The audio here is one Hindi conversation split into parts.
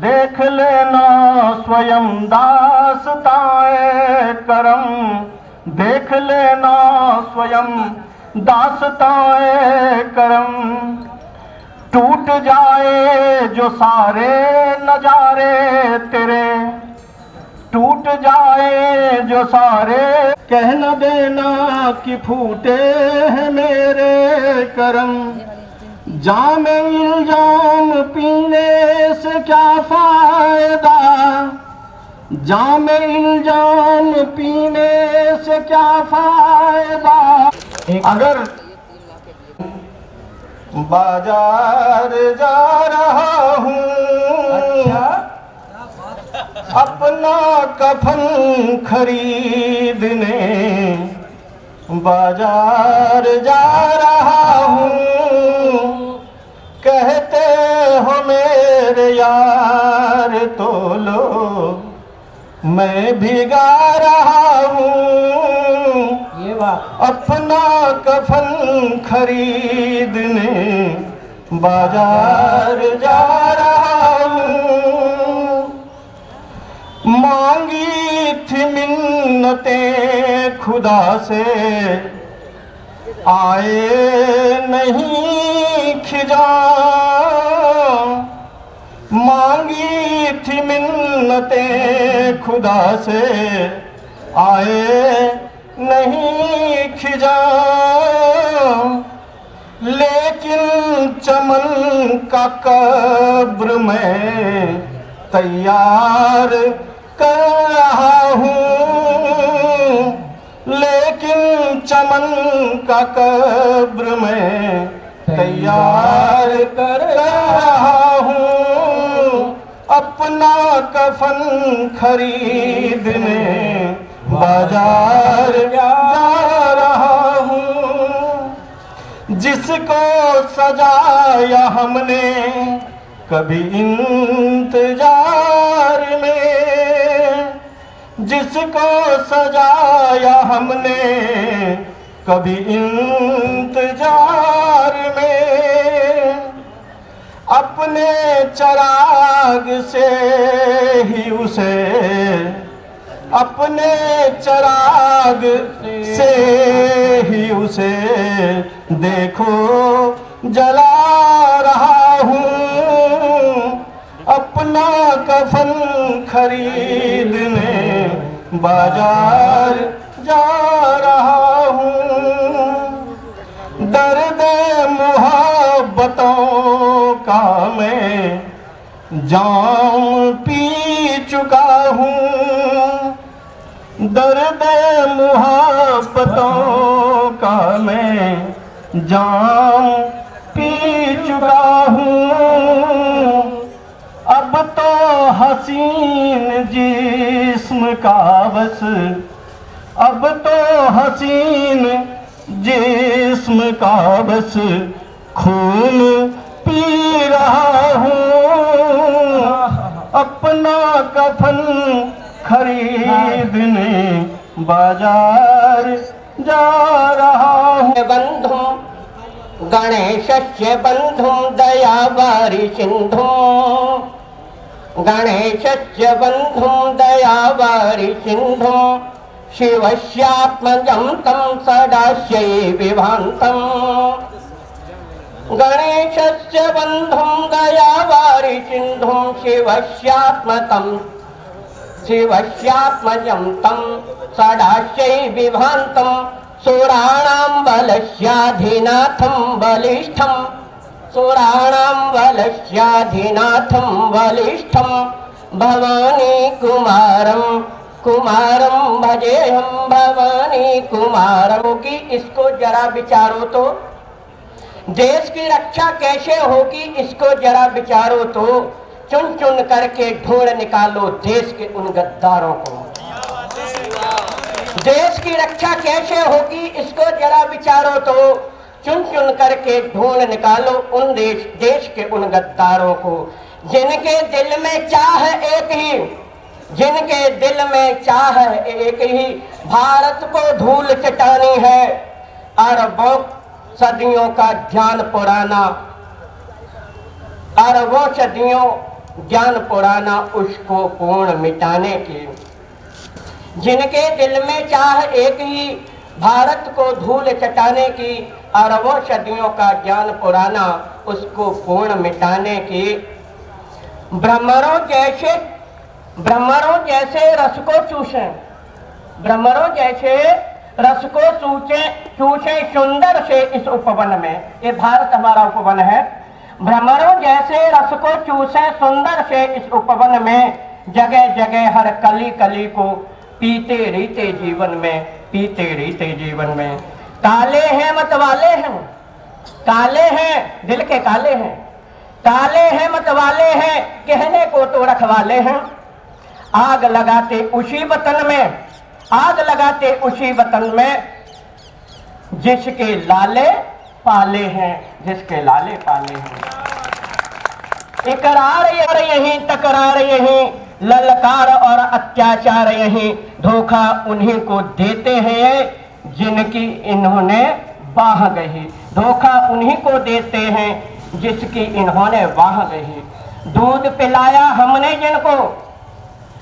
देख लेना स्वयं दासताए करम, देख लेना स्वयं दासताए करम। टूट जाए जो सारे नजारे तेरे, टूट जाए जो सारे, कह न देना कि फूटे हैं मेरे करम। जाम इल्जाम पीने से क्या फायदा, जाम इल्जाम पीने से क्या फायदा। अगर बाजार जा रहा हूँ, अच्छा, अपना कफन खरीदने बाजार जा रहा हूँ। कहते हो मेरे यार तो लो, मैं भी गा रहा हूँ। ये बात, अपना कफन खरीदने बाजार जा रहा हूँ। मांगी थी मिन्नतें खुदा से, आए नहीं खिजा। मांगी थी मिन्नतें खुदा से, आए नहीं खिजा। लेकिन चमन का कब्र में तैयार कर रहा हूँ। लेकिन चमन का कब्र में तैयार कर रहा हूँ। अपना कफन खरीदने बाजार जा रहा हूँ। जिसको सजाया हमने कभी इंतजार में, जिसको सजाया हमने कभी इंतजार में, अपने चराग से ही उसे, अपने चराग से ही उसे देखो जला रहा हूँ। अपना कफन खरीदने बाजार जा रहा हूँ। दर्द मोहब्बतों का मैं जाम पी चुका हूँ। दर्द मोहब्बतों का मैं जाम पी चुका हूँ। अब तो हसीन जिस्म का बस, अब तो हसीन जिस्म का बस खून पी रहा हूँ। अपना कफन खरीदने बाजार जा रहा हूँ। बंधुं गणेशस्य बंधुं दयावारि सिंधुं, गणेशस्य बंधुं दयावारि सिंधुं, शिवस्यात्मजं तं सदास्यै विभान्तं। गणेशस्य बंधुं दयावारि सिंधुं, शिवस्यात्मतं शिवस्यात्मजं तं सदास्यै विभान्तं। सुराणां बलस्याधिनाथं बलिष्ठं, सुराणां बलस्याधिनाथं बलिष्ठं। भवानी कुमारं कुमारं भजेहं, भवानी कुमारं। कि इसको जरा विचारो तो, देश की रक्षा कैसे होगी इसको जरा विचारो तो। चुन चुन करके ढूंढ निकालो देश के उन गद्दारों को। देश की रक्षा कैसे होगी इसको जरा विचारो तो। चुन चुन करके ढूंढ निकालो उन देश के उन गद्दारों को। जिनके दिल में चाह एक ही, जिनके दिल में चाह एक ही, भारत को धूल चटानी है। अरबों सदियों का ध्यान पुराना, अरबों सदियों ज्ञान पुराना उसको पूर्ण मिटाने की। जिनके दिल में चाह एक ही भारत को धूल चटाने की, अरबों सदियों का ज्ञान पुराना उसको पूर्ण मिटाने की। भ्रमरों जैसे रस को चूसे, भ्रमरों जैसे रस को चूसे सुंदर से इस उपवन में। ये भारत हमारा उपवन है। भ्रमरों जैसे रस को चूसे सुंदर से इस उपवन में, जगह जगह हर कली कली को पीते रीते जीवन में, पीते रीते जीवन में। काले हैं मतवाले हैं, काले हैं दिल के काले हैं, काले हैं मतवाले हैं, कहने को तो रखवाले हैं। आग लगाते उसी वतन में, आग लगाते उसी वतन में, जिसके लाले पाले हैं, जिसके लाले पाले हैं। इकरार यहीं, तकरार यहीं, ललकार और अत्याचार यहीं, धोखा उन्हीं को देते हैं जिनकी इन्होंने बाह गही। धोखा उन्हीं को देते हैं जिसकी इन्होंने बाह गही। दूध पिलाया हमने जिनको,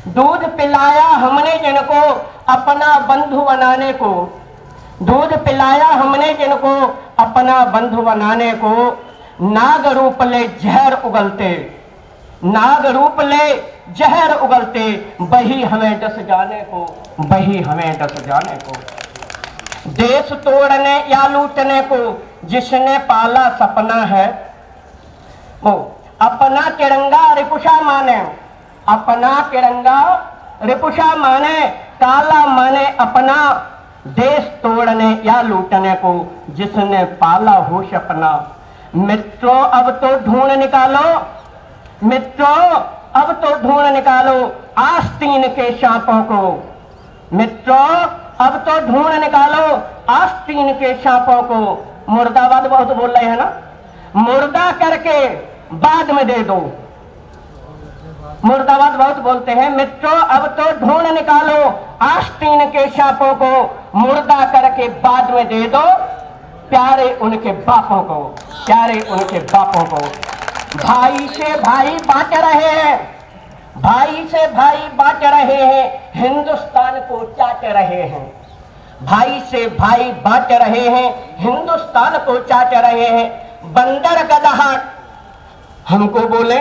दूध पिलाया हमने जिनको अपना बंधु बनाने को, दूध पिलाया हमने जिनको अपना बंधु बनाने को, नाग रूप ले जहर उगलते, नाग रूप ले जहर उगलते, बही हमें डस जाने को, बही हमें डस जाने को। देश तोड़ने या लूटने को जिसने पाला सपना है, वो अपना तिरंगा रिपुषा माने, अपना तिरंगा रिपुषा माने, काला माने अपना। देश तोड़ने या लूटने को जिसने पाला हो सपना। मित्रों अब तो ढूंढ निकालो, मित्रों अब तो ढूंढ निकालो आस्तीन के सांपों को। मित्रों अब तो ढूंढ निकालो आस्तीन के सांपों को। मुर्दाबाद बहुत बोल रहे हैं ना, मुर्दा करके बाद में दे दो, मुर्दाबाद बहुत बोलते हैं। मित्रों अब तो ढूंढ निकालो आस्तीन के सांपों को, मुर्दा करके बाद में दे दो प्यारे उनके बापों को, प्यारे उनके बापों को। भाई से भाई बांट रहे हैं, भाई से भाई बांट रहे हैं, हिंदुस्तान को चाट रहे हैं। भाई से भाई बांट रहे हैं, हिंदुस्तान को चाट रहे हैं। बंदर गदहा हमको बोले,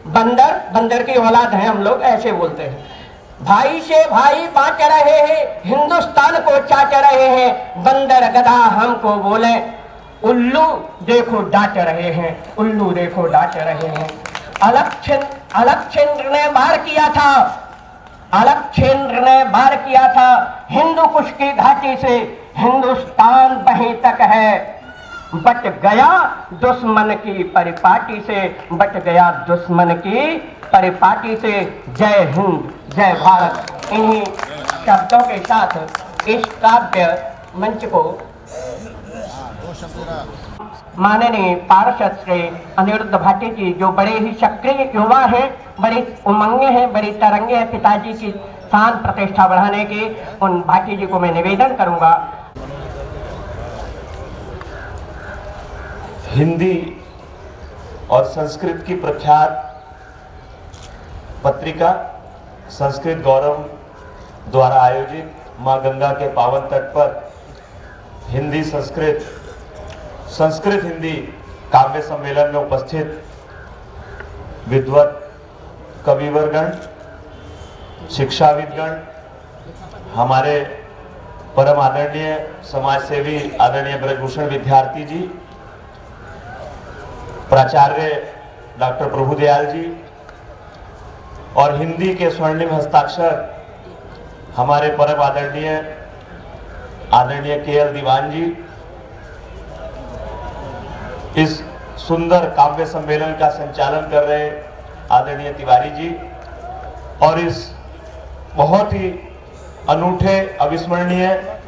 बंदर, बंदर की औलाद है हम लोग, ऐसे बोलते हैं। भाई से भाई बांट रहे हैं, हिंदुस्तान को चाट रहे हैं। बंदर गधा हमको बोले, उल्लू देखो डांट रहे हैं, उल्लू देखो डांट रहे हैं। अलक्षेंद्र ने वार किया था, अलक्षेंद्र ने वार किया था हिंदू कुश की घाटी से। हिंदुस्तान वहीं तक है, बच गया दुश्मन की परिपाटी से, बच गया दुश्मन की परिपाटी से। जय हिंद, जय भारत। इन्हीं शब्दों के साथ इस काव्य मंच को माननीय पार्षद श्री अनिरुद्ध भाटी जी, जो बड़े ही सक्रिय युवा हैं, बड़ी उमंगे हैं, बड़ी तरंगे हैं पिताजी की शान प्रतिष्ठा बढ़ाने की, उन भाटी जी को मैं निवेदन करूंगा। हिंदी और संस्कृत की प्रख्यात पत्रिका संस्कृत गौरव द्वारा आयोजित मां गंगा के पावन तट पर हिंदी संस्कृत हिंदी काव्य सम्मेलन में उपस्थित विद्वत कविवरगण, शिक्षाविदगण, हमारे परम आदरणीय समाजसेवी आदरणीय ब्रजभूषण विद्यार्थी जी, प्राचार्य डॉक्टर प्रभुदयाल जी और हिंदी के स्वर्णिम हस्ताक्षर हमारे परम आदरणीय के.एल. दीवान जी, इस सुंदर काव्य सम्मेलन का संचालन कर रहे आदरणीय तिवारी जी और इस बहुत ही अनूठे, अविस्मरणीय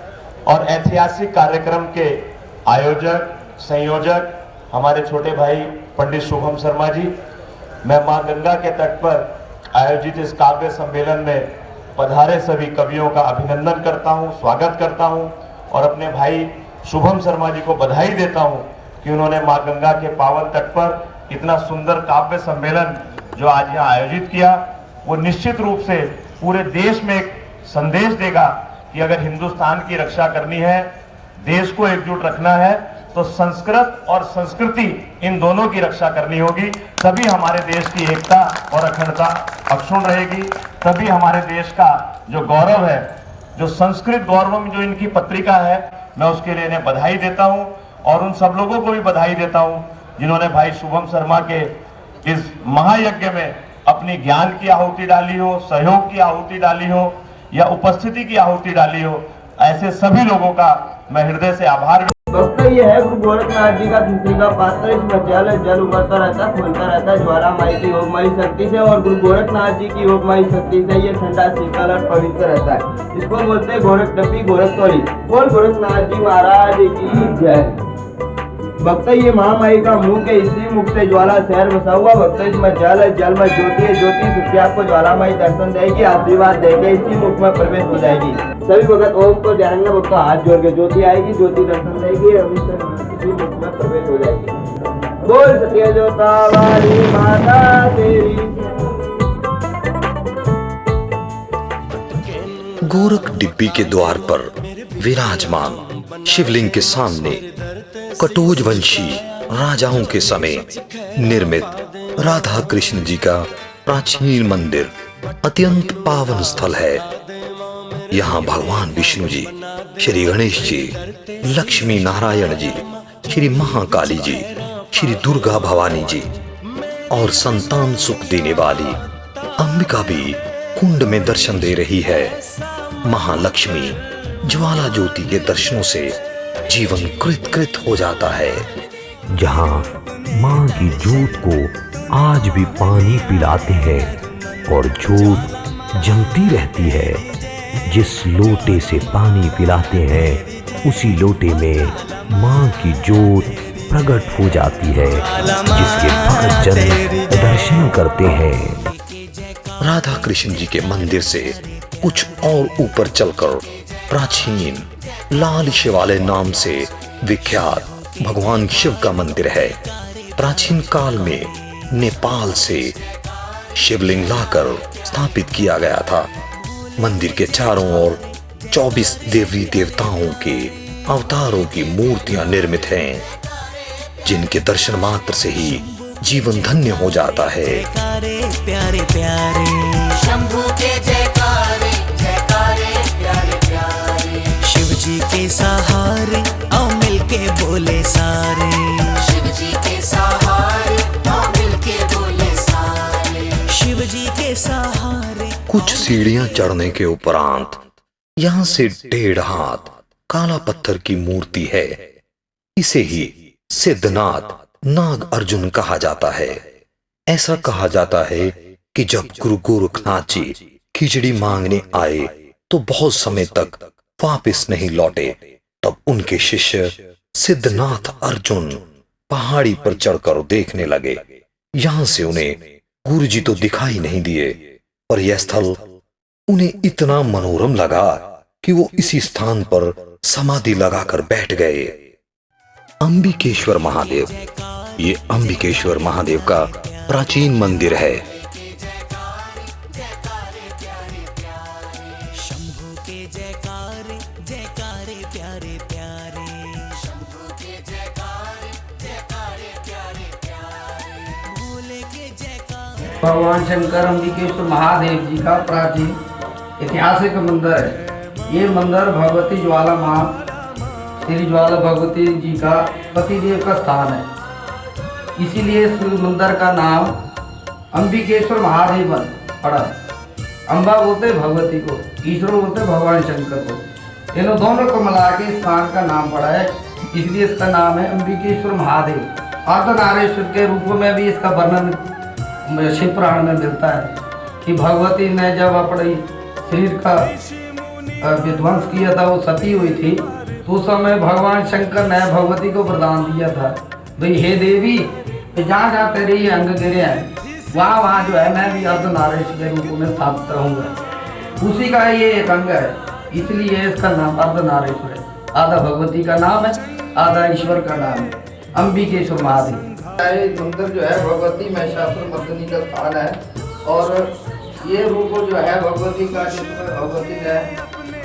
और ऐतिहासिक कार्यक्रम के आयोजक, संयोजक हमारे छोटे भाई पंडित शुभम शर्मा जी। मैं मां गंगा के तट पर आयोजित इस काव्य सम्मेलन में पधारे सभी कवियों का अभिनंदन करता हूं, स्वागत करता हूं और अपने भाई शुभम शर्मा जी को बधाई देता हूं कि उन्होंने मां गंगा के पावन तट पर इतना सुंदर काव्य सम्मेलन जो आज यहाँ आयोजित किया, वो निश्चित रूप से पूरे देश में एक संदेश देगा कि अगर हिंदुस्तान की रक्षा करनी है, देश को एकजुट रखना है, तो संस्कृत और संस्कृति इन दोनों की रक्षा करनी होगी। तभी हमारे देश की एकता और अखंडता अक्षुण्ण रहेगी, तभी हमारे देश का जो गौरव है, जो संस्कृत गौरव में जो इनकी पत्रिका है, मैं उसके लिए इन्हें बधाई देता हूं और उन सब लोगों को भी बधाई देता हूं जिन्होंने भाई शुभम शर्मा के इस महायज्ञ में अपनी ज्ञान की आहुति डाली हो, सहयोग की आहुति डाली हो या उपस्थिति की आहुति डाली हो। ऐसे सभी लोगों का मैं हृदय से आभार। वक्तव्य ये है गुरु गोरखनाथ जी का दूसरी का पात्र। इस मध्यालय जल उमड़ता रहता, खुलता रहता ज्वाला माई की योगमाई शक्ति से, और गुरु गोरखनाथ जी की योगमाई शक्ति से ये ठंडा शीतल और पवित्र रहता है। इसको बोलते हैं गोरख डब्बी गोरख तोरी। बोल गोरखनाथ जी महाराज की जय। भक्त ये महामाई का मुंह के इसी मुख से ज्वाला शहर बसा हुआ। भक्त इस मध्यालय जल में ज्योति है, ज्योति सुखी आपको ज्वालामाई दर्शन देगी, आशीर्वाद देके इसी मुख में प्रवेश हो जाएगी। सभी भगत ओम को ध्यान में भक्त हाथ जोड़ के ज्योति आएगी, ज्योति दर्शन देगी, इसी मुख में प्रवेश हो जाएगी। बोल सत्य जोता वाली माता तेरी। गोरख डिब्बी के द्वार पर विराजमान शिवलिंग के सामने कटोज वंशी राजाओं के समय निर्मित राधा कृष्ण जी का प्राचीन मंदिर अत्यंत पावन स्थल है। यहाँ भगवान विष्णु जी, श्री गणेश जी, लक्ष्मी नारायण जी, श्री महाकाली जी, श्री दुर्गा भवानी जी और संतान सुख देने वाली अंबिका भी कुंड में दर्शन दे रही है। महालक्ष्मी ज्वाला ज्योति के दर्शनों से जीवन कृत कृत हो जाता है। जहाँ माँ की जोत को आज भी पानी पिलाते हैं और जोत जलती रहती है। जिस लोटे से पानी पिलाते हैं उसी लोटे में माँ की जोत प्रकट हो जाती है, जिसके भक्तजन दर्शन करते हैं। राधा कृष्ण जी के मंदिर से कुछ और ऊपर चलकर प्राचीन लाल शिवालय नाम से विख्यात भगवान शिव का मंदिर है। प्राचीन काल में नेपाल से शिवलिंग लाकर स्थापित किया गया था। मंदिर के चारों ओर 24 देवी देवताओं के अवतारों की मूर्तियां निर्मित हैं, जिनके दर्शन मात्र से ही जीवन धन्य हो जाता है। प्यारे प्यारे शंभू के जयकारे जयकारे प्यारे प्यारे, शिव जी के सहारे आओ मिलके बोले सारे, शिव जी के सहारे आओ मिलके बोले सारे, शिव जी के सहारे। कुछ सीढ़ियां चढ़ने के उपरांत यहाँ से 1.5 हाथ काला पत्थर की मूर्ति है। इसे ही सिद्धनाथ नाग अर्जुन कहा जाता है। ऐसा कहा जाता है कि जब गुरु गोरखनाथ जी खिचड़ी मांगने आए तो बहुत समय तक वापस नहीं लौटे। तब उनके शिष्य सिद्धनाथ अर्जुन पहाड़ी पर चढ़कर देखने लगे। यहां से उन्हें गुरु जी तो दिखाई नहीं दिए, पर यह स्थल उन्हें इतना मनोरम लगा कि वो इसी स्थान पर समाधि लगाकर बैठ गए। अंबिकेश्वर महादेव, ये अंबिकेश्वर महादेव का प्राचीन मंदिर है। शंभू के जयकारे जयकारे प्यारे प्यारे, शंभू के जयकारे जयकारे प्यारे प्यारे, भोले के जयकारे। भगवान शंकर अंबिकेश्वर महादेव जी का प्राचीन ऐतिहासिक मंदिर है। ये मंदिर भगवती ज्वाला माँ श्री ज्वाला भगवती जी का पतिदेव का स्थान है, इसीलिए इस मंदिर का नाम अंबिकेश्वर महादेव पड़ा है। अम्बा बोलते भगवती को, ईश्वर बोलते भगवान शंकर को, इन दोनों को मिला के इस स्थान का नाम पड़ा है, इसलिए इसका नाम है अंबिकेश्वर महादेव। अर्धनारेश्वर के रूप में भी इसका वर्णन शिव पुराण में मिलता है कि भगवती ने जब अपने शरीर का विध्वंस किया था, वो सती हुई थी, तो उस समय भगवान शंकर ने भगवती को वरदान दिया था, भाई हे देवी, जहाँ जहाँ तेरे ये अंग गिरे हैं वहाँ वहाँ जो है मैं भी अर्धनारेश्वर के रूप में स्थापित रहूँगा। उसी का ये एक अंग है, इसलिए इसका नाम अर्धनारेश्वर है। आधा भगवती का नाम है, आधा ईश्वर का नाम है, अंबिकेश्वर महादेव। ये मंदिर जो है भगवती महिषासुर मर्दिनी का स्थान है और ये रूप जो है भगवती का, जिसमें भगवती ने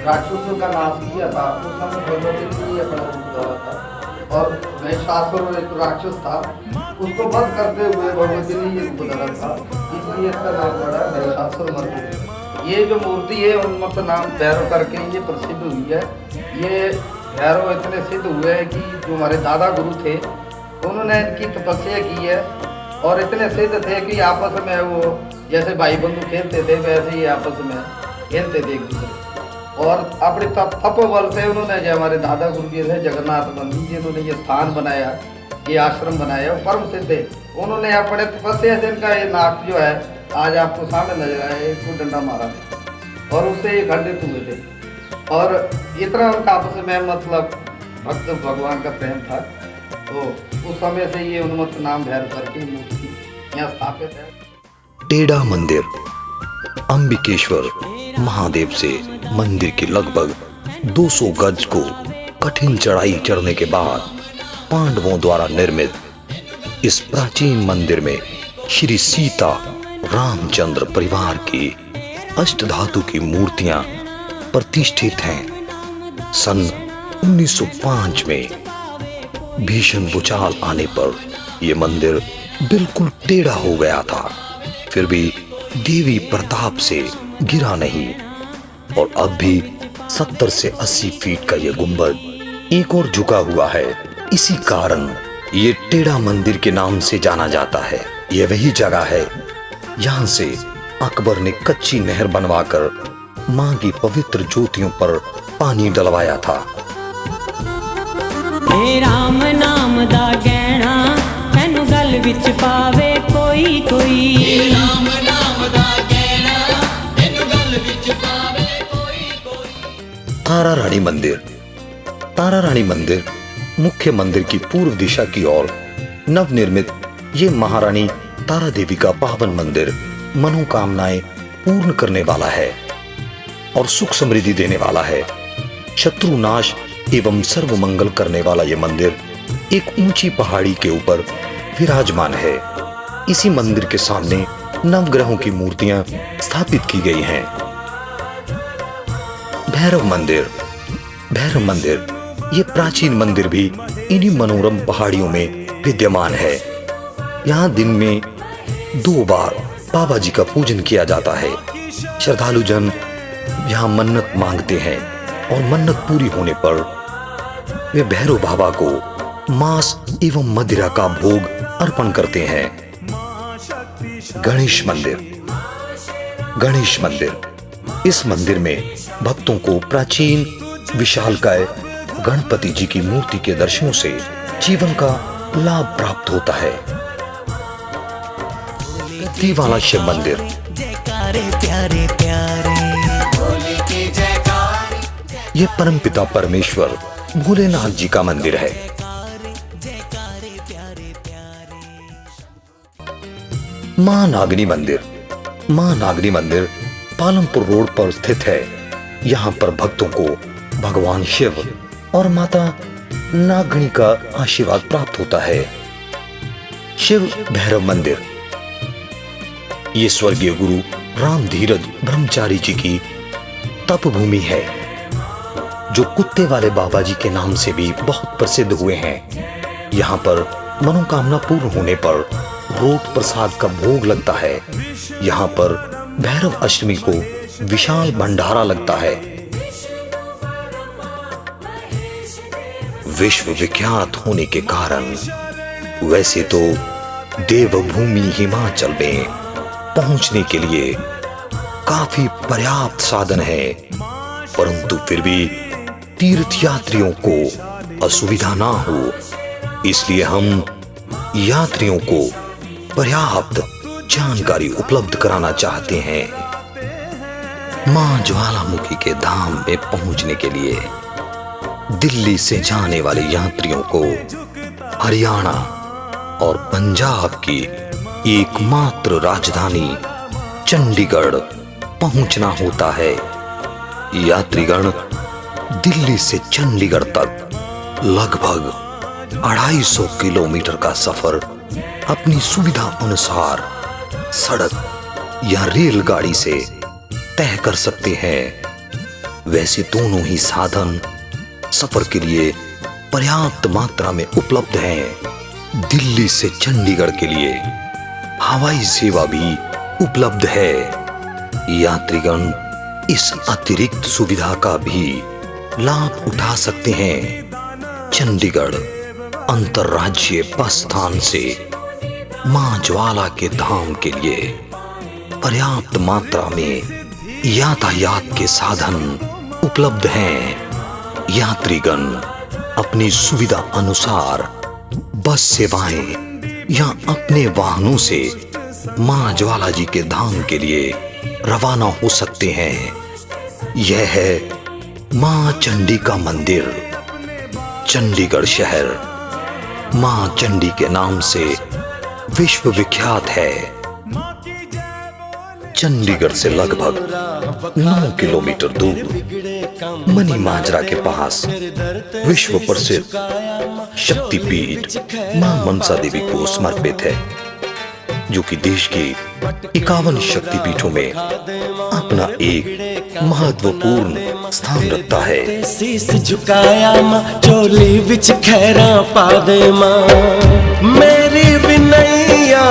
राक्षसों का नाश किया था, उस समय भगवती ने ये अपना रूप धरा था और महिषासुर एक राक्षस था, उसको वध करते हुए भगवती ने ये रूप धरा था, इसलिए इसका नाम पड़ा महिषासुर मर्दिनी। ये जो मूर्ति है उन्मत्त नाम भैरव करके ये प्रसिद्ध हुई है। ये भैरव इतने सिद्ध हुए हैं कि जो हमारे दादा गुरु थे उन्होंने इनकी तपस्या की है और इतने सिद्ध थे कि आपस में वो जैसे भाई बंधु खेलते थे वैसे ही आपस में खेलते थे एक दूसरे और अपने तपोबल से उन्होंने जो हमारे दादा गुरु जी थे जगन्नाथ मंदिर जी, उन्होंने ये स्थान बनाया, ये आश्रम बनाया, परम सिद्ध है। उन्होंने अपने तपस्या से इनका ये नाक जो है आज आपको सामने नजर आया, इसको डंडा मारा और उससे ये खंडित हुए थे और इतना उनका आपस में मतलब भक्त भगवान का प्रेम था, तो उस समय से ये उन्मत्त नाम भैरव करके मूर्ति यहाँ स्थापित है। टेढ़ा मंदिर अंबिकेश्वर महादेव से मंदिर के लगभग 200 गज को कठिन चढ़ाई चढ़ने के बाद पांडवों द्वारा निर्मित इस प्राचीन मंदिर में श्री सीता रामचंद्र परिवार की अष्टधातु की मूर्तियां प्रतिष्ठित हैं। सन 1905 में भीषण भूचाल आने पर यह मंदिर बिल्कुल टेढ़ा हो गया था, फिर भी देवी प्रताप से गिरा नहीं और अब भी 70 से 80 फीट का यह गुंबद एक और झुका हुआ है। इसी कारण ये टेढ़ा मंदिर के नाम से जाना जाता है। यह वही जगह है यहाँ से अकबर ने कच्ची नहर बनवाकर मां की पवित्र ज्योतियों पर पानी डलवाया था। राम नाम दा गहना तैनू गल विच पावे कोई कोई, राम नाम दा गहना तैनू गल विच पावे कोई कोई। तारा रानी मंदिर। तारा रानी मंदिर मुख्य मंदिर की पूर्व दिशा की ओर नवनिर्मित ये महारानी तारा देवी का पावन मंदिर मनोकामनाएं पूर्ण करने वाला है और सुख समृद्धि देने वाला है। शत्रु नाश एवं सर्व मंगल करने वाला यह मंदिर एक ऊंची पहाड़ी के ऊपर विराजमान है। इसी मंदिर के सामने नवग्रहों की मूर्तियां स्थापित की गई हैं। भैरव मंदिर। भैरव मंदिर ये प्राचीन मंदिर भी इन्हीं मनोरम पहाड़ियों में विद्यमान है। यहाँ दिन में 2 बार बाबा जी का पूजन किया जाता है। श्रद्धालु जन यहाँ मन्नत मांगते हैं और मन्नत पूरी होने पर वे भैरव बाबा को मांस एवं मदिरा का भोग अर्पण करते हैं। गणेश मंदिर। गणेश मंदिर। इस मंदिर में भक्तों को प्राचीन विशालकाय गणपति जी की मूर्ति के दर्शनों से जीवन का लाभ प्राप्त होता है। दीवाला शिव मंदिर। प्यारे प्यारे भोले के जयकारे, यह परमपिता परमेश्वर भोलेनाथ जी का मंदिर है। मां नागनी मंदिर। मां नागनी मंदिर पालमपुर रोड पर स्थित है। यहाँ पर भक्तों को भगवान शिव और माता नागनी का आशीर्वाद प्राप्त होता है। शिव भैरव मंदिर। ये स्वर्गीय गुरु राम धीरज ब्रह्मचारी जी की तप भूमि है, जो कुत्ते वाले बाबा जी के नाम से भी बहुत प्रसिद्ध हुए हैं। यहाँ पर मनोकामना पूर्ण होने पर रोट प्रसाद का भोग लगता है। यहाँ पर भैरव अष्टमी को विशाल भंडारा लगता है। विश्व विख्यात होने के कारण वैसे तो देवभूमि हिमाचल में पहुंचने के लिए काफी पर्याप्त साधन है, परंतु फिर भी तीर्थ यात्रियों को असुविधा ना हो, इसलिए हम यात्रियों को पर्याप्त जानकारी उपलब्ध कराना चाहते हैं। मां ज्वालामुखी के धाम में पहुंचने के लिए दिल्ली से जाने वाले यात्रियों को हरियाणा और पंजाब की एकमात्र राजधानी चंडीगढ़ पहुंचना होता है। यात्रीगण दिल्ली से चंडीगढ़ तक लगभग 250 किलोमीटर का सफर अपनी सुविधा अनुसार सड़क या रेलगाड़ी से तय कर सकते हैं। वैसे दोनों ही साधन सफर के लिए पर्याप्त मात्रा में उपलब्ध हैं। दिल्ली से चंडीगढ़ के लिए हवाई सेवा भी उपलब्ध है। यात्रीगण इस अतिरिक्त सुविधा का भी लाभ उठा सकते हैं। चंडीगढ़ अंतर्राज्यीय बस स्थान से मां ज्वाला के धाम के लिए पर्याप्त मात्रा में यातायात के साधन उपलब्ध हैं। यात्रीगण अपनी सुविधा अनुसार बस सेवाएं या अपने वाहनों से मां ज्वाला जी के धाम के लिए रवाना हो सकते हैं। यह है मां चंडी का मंदिर। चंडीगढ़ शहर मां चंडी के नाम से विश्व विख्यात है। चंडीगढ़ से लगभग 9 किलोमीटर दूर मनी माजरा के पास विश्व प्रसिद्ध शक्तिपीठ मां मनसा देवी को समर्पित है, जो कि देश की 51 शक्तिपीठों में अपना एक महत्वपूर्ण स्थान रखता है। शीस झुकाया मां चोली विच खैरा पा दे मां, मेरी विनैया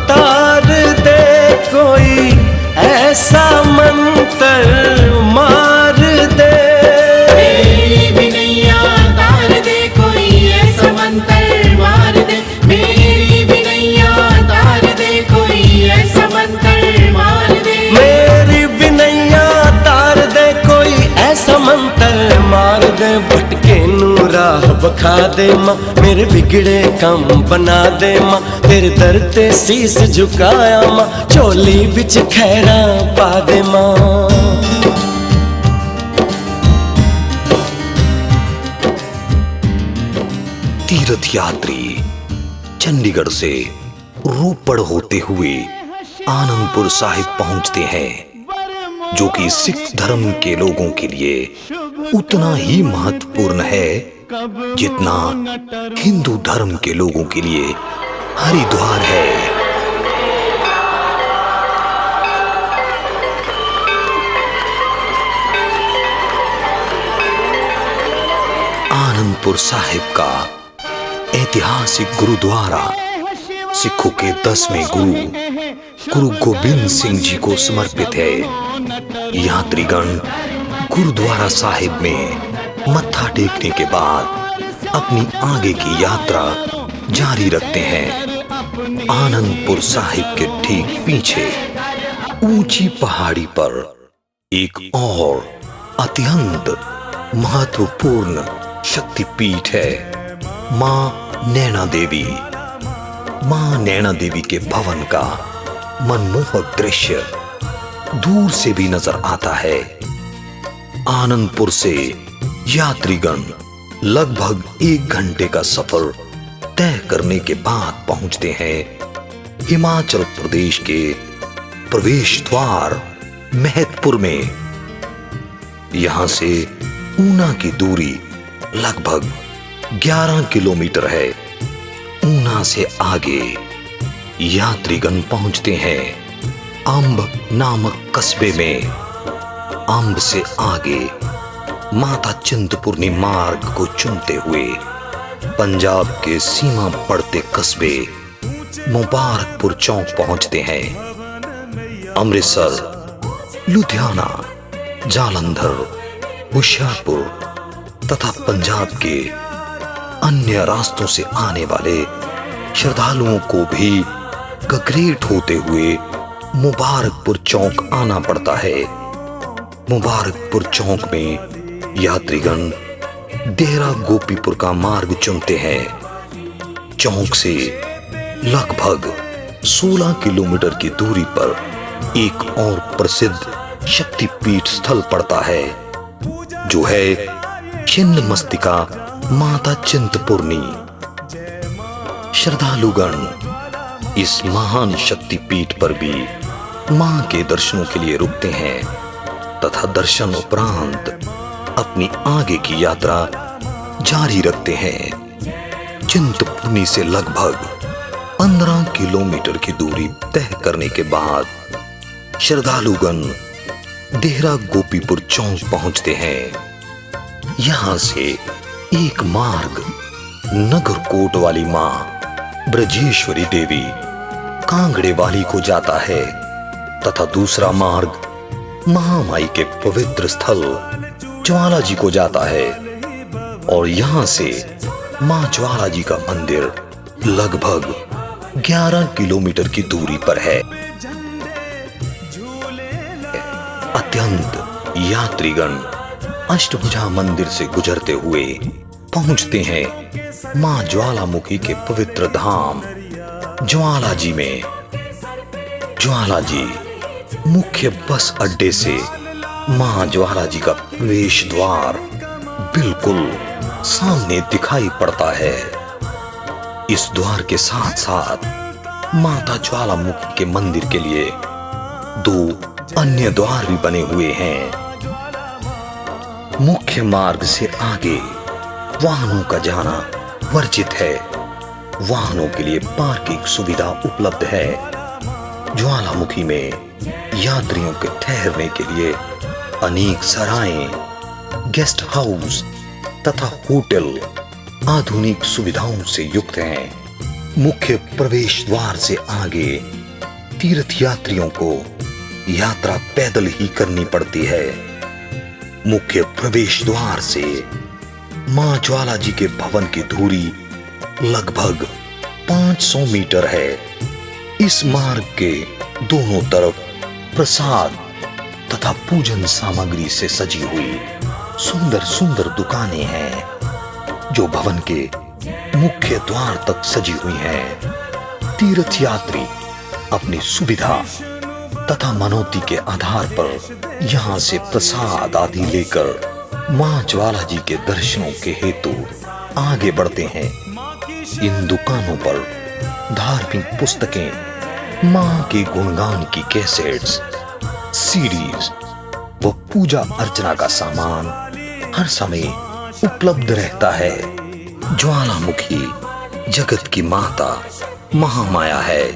तार दे कोई ऐसा मंत्र मार दे। मेरी विनैया तार दे कोई ऐसा मंत्र मार दे। मेरी विनैया तार दे कोई ऐसा मंत्र मार दे। मेरी विनैया तार दे कोई ऐसा मंत्र मार दे। भटके नू राह बखा दे मां, मेरे बिगड़े काम बना दे मां, तेरे दर ते शीस झुकाया मां चोली विच खैरा पा दे मां। तीर्थ यात्री चंडीगढ़ से रोपड़ होते हुए आनंदपुर साहिब पहुंचते हैं, जो कि सिख धर्म के लोगों के लिए उतना ही महत्वपूर्ण है जितना हिंदू धर्म के लोगों के लिए हरिद्वार है। आनंदपुर साहिब का ऐतिहासिक गुरुद्वारा सिखों के 10वें गुरु गोबिंद सिंह जी को समर्पित है। यात्रीगण गुरुद्वारा साहिब में मत्था टेकने के बाद अपनी आगे की यात्रा जारी रखते हैं। आनंदपुर साहिब के ठीक पीछे ऊंची पहाड़ी पर एक और अत्यंत महत्वपूर्ण शक्तिपीठ है, मां नैना देवी। मां नैना देवी के भवन का मनमोहक दृश्य दूर से भी नजर आता है। आनंदपुर से यात्रीगण लगभग 1 घंटे का सफर तय करने के बाद पहुंचते हैं हिमाचल प्रदेश के प्रवेश द्वार महतपुर में। यहां से ऊना की दूरी लगभग 11 किलोमीटर है। ऊना से आगे यात्रीगण पहुंचते हैं अंब नामक कस्बे में। अंब से आगे माता चिंतपूर्णी मार्ग को चुनते हुए पंजाब के सीमा पड़ते कस्बे मुबारकपुर चौक पहुंचते हैं। अमृतसर, लुधियाना, जालंधर, होशियारपुर तथा पंजाब के अन्य रास्तों से आने वाले श्रद्धालुओं को भी गगरेट होते हुए मुबारकपुर चौक आना पड़ता है। मुबारकपुर चौक में यात्रीगण देहरा गोपीपुर का मार्ग चुनते हैं। चौक से लगभग 16 किलोमीटर की दूरी पर एक और प्रसिद्ध शक्तिपीठ स्थल पड़ता है, जो है छिन्न मस्तिका माता चिंतपूर्णी। श्रद्धालुगण इस महान शक्तिपीठ पर भी मां के दर्शनों के लिए रुकते हैं तथा दर्शन उपरांत अपनी आगे की यात्रा जारी रखते हैं। चिंतपूर्णी से लगभग 15 किलोमीटर की दूरी तय करने के बाद श्रद्धालुगण देहरा गोपीपुर चौक पहुंचते हैं। यहां से एक मार्ग नगरकोट वाली मां ब्रजेश्वरी देवी कांगड़े वाली को जाता है तथा दूसरा मार्ग महामाई के पवित्र स्थल ज्वाला जी को जाता है और यहां से मां ज्वाला जी का मंदिर लगभग 11 किलोमीटर की दूरी पर है। अत्यंत यात्रीगण अष्टभुजा मंदिर से गुजरते हुए पहुंचते हैं मां ज्वालामुखी के पवित्र धाम ज्वाला जी में। ज्वाला जी मुख्य बस अड्डे से मां ज्वाला जी का प्रवेश द्वार बिल्कुल सामने दिखाई पड़ता है। इस द्वार के साथ साथ माता ज्वालामुखी के मंदिर के लिए 2 अन्य द्वार भी बने हुए हैं। मुख्य मार्ग से आगे वाहनों का जाना वर्जित है। वाहनों के लिए पार्किंग सुविधा उपलब्ध है। ज्वालामुखी में यात्रियों के ठहरने के लिए अनेक सराएं, गेस्ट हाउस तथा होटल आधुनिक सुविधाओं से युक्त हैं। मुख्य प्रवेश द्वार से आगे तीर्थ यात्रियों को यात्रा पैदल ही करनी पड़ती है। मुख्य प्रवेश द्वार से मां ज्वाला जी के भवन की दूरी लगभग 500 मीटर है। इस मार्ग के दोनों तरफ प्रसाद तथा पूजन सामग्री से सजी हुई सुंदर सुंदर दुकानें हैं जो भवन के मुख्य द्वार तक सजी हुई हैं। तीर्थ यात्री अपनी सुविधा तथा मनोती के आधार पर यहाँ से प्रसाद आदि लेकर मां ज्वाला जी के दर्शनों के हेतु आगे बढ़ते हैं। इन दुकानों पर धार्मिक पुस्तकें, मां के गुणगान की कैसेट्स, सीडीज व पूजा अर्चना का सामान हर समय उपलब्ध रहता है। ज्वालामुखी जगत की माता महामाया है।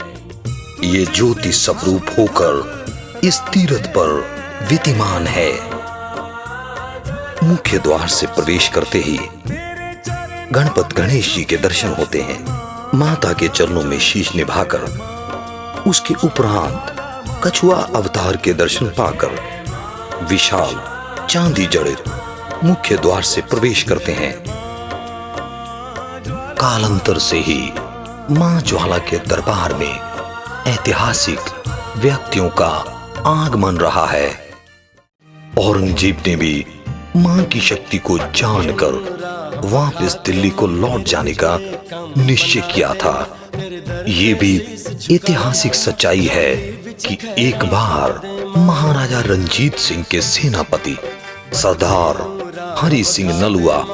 ये ज्योति स्वरूप होकर इस तीर्थ पर विद्यमान है। मुख्य द्वार से प्रवेश करते ही गणपत गणेश जी के दर्शन होते हैं। माता के चरणों में शीश निभाकर उसके उपरांत कछुआ अवतार के दर्शन पाकर विशाल चांदी जड़ित मुख्य द्वार से प्रवेश करते हैं। कालांतर से ही मां ज्वाला के दरबार में ऐतिहासिक व्यक्तियों का आगमन रहा है। औरंगजेब ने भी मां की शक्ति को जानकर वापस दिल्ली को लौट जाने का निश्चय किया था। ये भी ऐतिहासिक सच्चाई है कि एक बार महाराजा रंजीत सिंह के सेनापति सरदार हरि सिंह नलुआ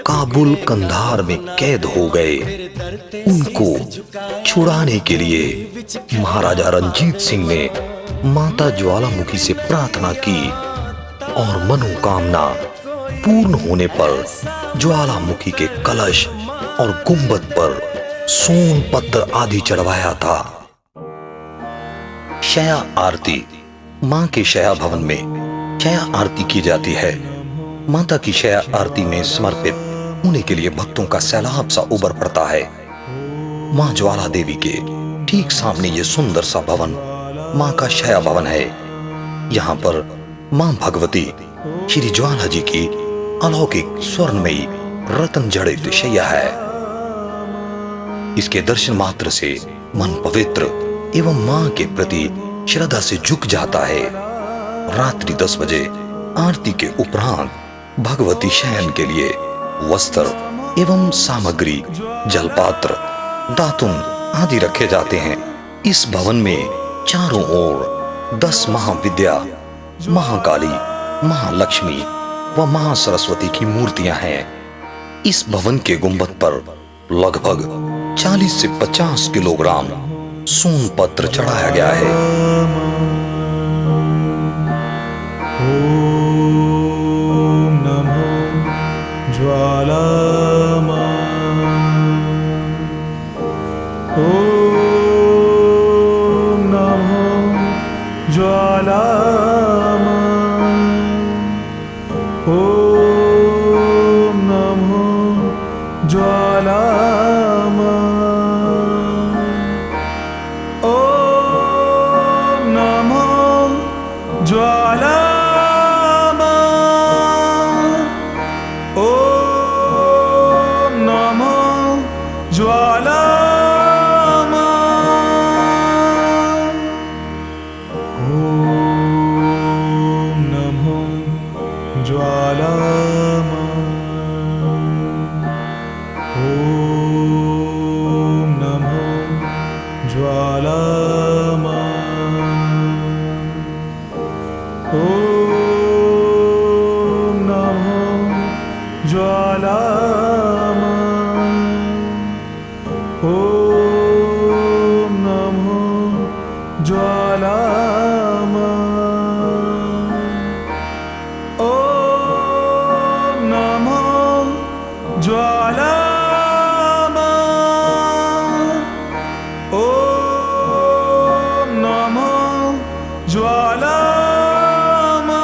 काबुल कंधार में कैद हो गए। उनको छुड़ाने के लिए महाराजा रंजीत सिंह ने माता ज्वालामुखी से प्रार्थना की और मनोकामना पूर्ण होने पर ज्वालामुखी के कलश और गुंबद पर सोन पत्थर आदि चढ़वाया था। शया आरती। मां के शया भवन में शया आरती की जाती है। माता की शया आरती में समर्पित होने के लिए भक्तों का सैलाब सा उबर पड़ता है। मां ज्वाला देवी के ठीक सामने ये सुंदर सा भवन मां का शया भवन है। यहाँ पर मां भगवती श्री ज्वाला जी की अलौकिक स्वर्णमयी रत्न जड़ित शैया है। इसके दर्शन मात्र से मन पवित्र एवं मां के प्रति श्रद्धा से झुक जाता है। रात्रि 10 बजे आरती के उपरांत भगवती शयन के लिए वस्त्र एवं सामग्री, जलपात्र, दातुन आदि रखे जाते हैं। इस भवन में चारों ओर 10 महाविद्या, महाकाली, महालक्ष्मी व महासरस्वती की मूर्तियां हैं। इस भवन के गुंबद पर लगभग 40 से 50 किलोग्राम सोन पत्र चढ़ाया गया है। ओम नमो ज्वाला मां। ज्वालामा ॐ नमो ज्वालामा ॐ नमो ज्वालामा ॐ नमो ज्वालामा ॐ नमो ज्वालामा ॐ नमो ज्वालामा ॐ नमो ज्वालामा ॐ नमो ज्वालामा ॐ नमो ज्वालामा ॐ नमो ज्वालामा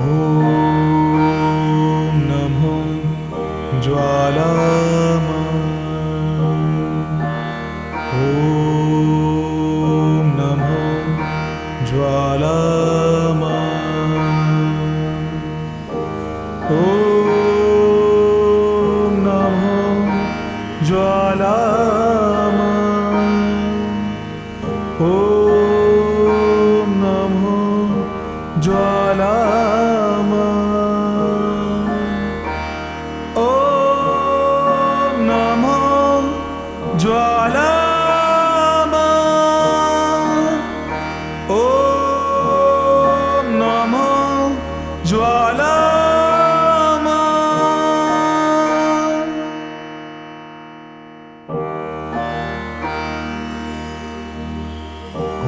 ॐ नमो ज्वालामा ॐ नमो ज्वालामा ॐ नमो ज्वालामा ॐ नमो ज्वालामा ॐ नमो ज्वालामा ॐ नमो ज्वालामा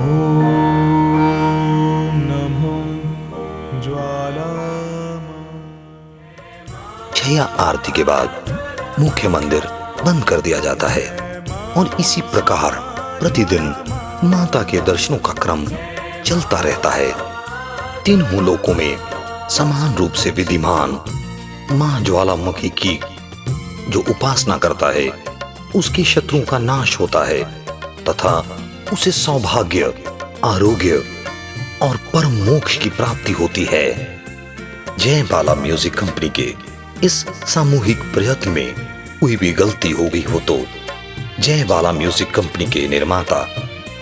ॐ नमो ज्वालामा। छया आरती के बाद मुख्य मंदिर बंद कर दिया जाता है और इसी प्रकार प्रतिदिन माता के दर्शनों का क्रम चलता रहता है। तीनों लोकों में समान रूप से विद्यमान मां ज्वालामुखी की जो उपासना करता है उसके शत्रुओं का नाश होता है तथा उसे सौभाग्य, आरोग्य और परम मोक्ष की प्राप्ति होती है। जय बाला म्यूजिक कंपनी के इस सामूहिक प्रयत्न में कोई भी गलती हो गई हो तो जय बाला म्यूजिक कंपनी के निर्माता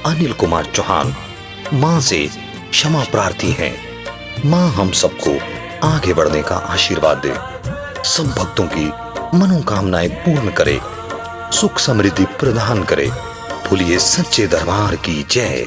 अनिल कुमार चौहान मां से क्षमा प्रार्थी हैं। मां हम सबको आगे बढ़ने का आशीर्वाद दे, सब भक्तों की मनोकामनाएं पूर्ण करे, सुख समृद्धि प्रदान करे। बोलिए सच्चे दरबार की जय।